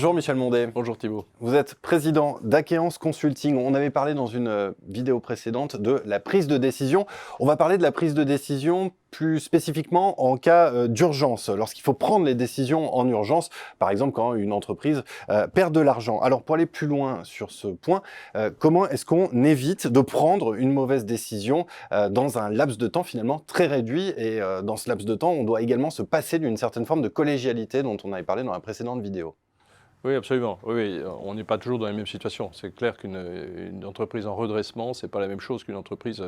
Bonjour Michel Mondet. Bonjour Thibault. Vous êtes président d'Akeance Consulting. On avait parlé dans une vidéo précédente de la prise de décision. On va parler de la prise de décision plus spécifiquement en cas d'urgence, lorsqu'il faut prendre les décisions en urgence, par exemple quand une entreprise perd de l'argent. Alors pour aller plus loin sur ce point, comment est-ce qu'on évite de prendre une mauvaise décision dans un laps de temps finalement très réduit et dans ce laps de temps, on doit également se passer d'une certaine forme de collégialité dont on avait parlé dans la précédente vidéo. Oui, absolument. Oui, on n'est pas toujours dans la même situation. C'est clair qu'une entreprise en redressement, ce n'est pas la même chose qu'une entreprise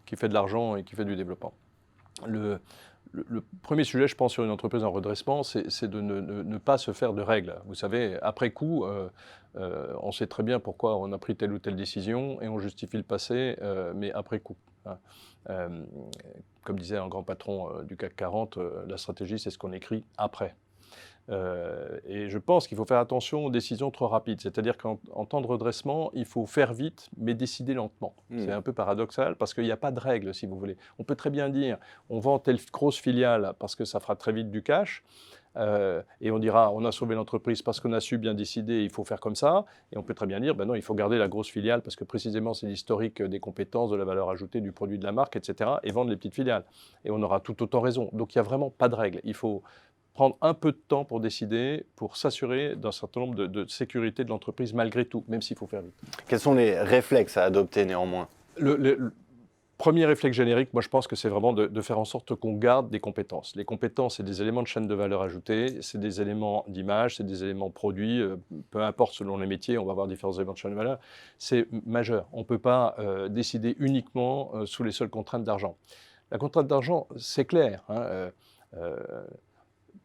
qui fait de l'argent et qui fait du développement. Le premier sujet, je pense, sur une entreprise en redressement, c'est de ne pas se faire de règles. Vous savez, après coup, on sait très bien pourquoi on a pris telle ou telle décision et on justifie le passé, mais après coup. Comme disait un grand patron du CAC 40, la stratégie, c'est ce qu'on écrit après. Et je pense qu'il faut faire attention aux décisions trop rapides. C'est-à-dire qu'en temps de redressement, il faut faire vite, mais décider lentement. C'est un peu paradoxal parce qu'il n'y a pas de règle, si vous voulez. On peut très bien dire, on vend telle grosse filiale parce que ça fera très vite du cash. Et on dira, on a sauvé l'entreprise parce qu'on a su bien décider, il faut faire comme ça. Et on peut très bien dire, ben non, il faut garder la grosse filiale parce que précisément c'est l'historique des compétences, de la valeur ajoutée, du produit de la marque, etc. Et vendre les petites filiales. Et on aura tout autant raison. Donc il n'y a vraiment pas de règle. Il faut prendre un peu de temps pour décider, pour s'assurer d'un certain nombre de sécurité de l'entreprise malgré tout, même s'il faut faire vite. Quels sont les réflexes à adopter néanmoins ? Le premier réflexe générique, moi je pense que c'est vraiment de faire en sorte qu'on garde des compétences. Les compétences, c'est des éléments de chaîne de valeur ajoutée, c'est des éléments d'image, c'est des éléments produits, peu importe selon les métiers, on va avoir différents éléments de chaîne de valeur. C'est majeur. On ne peut pas décider uniquement sous les seules contraintes d'argent. La contrainte d'argent, c'est clair.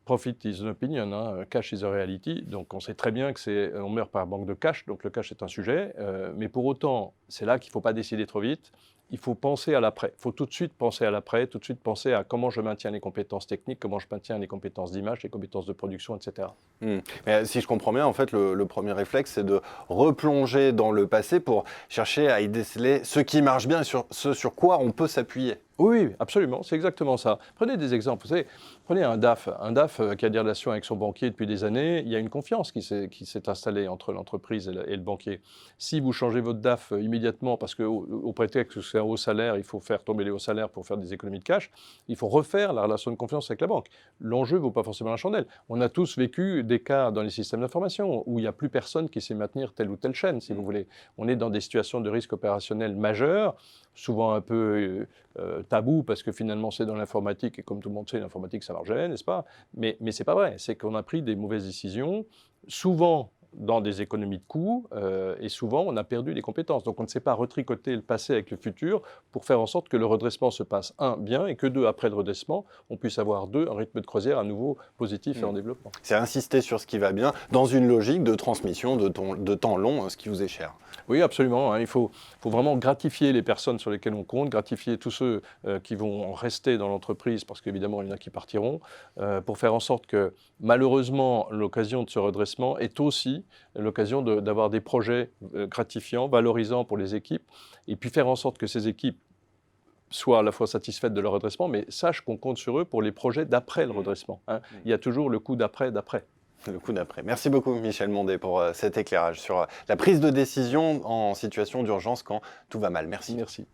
Profit is an opinion, cash is a reality. Donc on sait très bien on meurt par manque de cash, donc le cash est un sujet. Mais pour autant, c'est là qu'il ne faut pas décider trop vite. Il faut penser à l'après. Il faut tout de suite penser à l'après, tout de suite penser à comment je maintiens les compétences techniques, comment je maintiens les compétences d'image, les compétences de production, etc. Mais si je comprends bien, en fait, le premier réflexe, c'est de replonger dans le passé pour chercher à y déceler ce qui marche bien et ce sur quoi on peut s'appuyer. Oui, absolument, c'est exactement ça. Prenez des exemples. Vous savez, prenez un DAF qui a des relations avec son banquier depuis des années. Il y a une confiance qui s'est installée entre l'entreprise et le banquier. Si vous changez votre DAF immédiatement parce qu'au prétexte que c'est un haut salaire, il faut faire tomber les hauts salaires pour faire des économies de cash, il faut refaire la relation de confiance avec la banque. L'enjeu ne vaut pas forcément la chandelle. On a tous vécu des cas dans les systèmes d'information où il n'y a plus personne qui sait maintenir telle ou telle chaîne, si vous voulez. On est dans des situations de risque opérationnel majeur, souvent un peu tabou parce que finalement c'est dans l'informatique et comme tout le monde sait, l'informatique ça marche jamais, n'est-ce pas ? Mais c'est pas vrai, c'est qu'on a pris des mauvaises décisions, souvent dans des économies de coûts et souvent on a perdu des compétences. Donc on ne sait pas retricoter le passé avec le futur pour faire en sorte que le redressement se passe bien et que après le redressement, on puisse avoir un rythme de croisière à nouveau positif et en développement. C'est insister sur ce qui va bien dans une logique de transmission de temps long, ce qui vous est cher. Oui, absolument. Il faut vraiment gratifier les personnes sur lesquelles on compte, gratifier tous ceux qui vont rester dans l'entreprise, parce qu'évidemment, il y en a qui partiront, pour faire en sorte que, malheureusement, l'occasion de ce redressement est aussi l'occasion d'avoir des projets gratifiants, valorisants pour les équipes, et puis faire en sorte que ces équipes soient à la fois satisfaites de leur redressement, mais sachent qu'on compte sur eux pour les projets d'après le redressement. Il y a toujours le coup d'après. Le coup d'après. Merci beaucoup Michel Mondet pour cet éclairage sur la prise de décision en situation d'urgence quand tout va mal. Merci. Merci.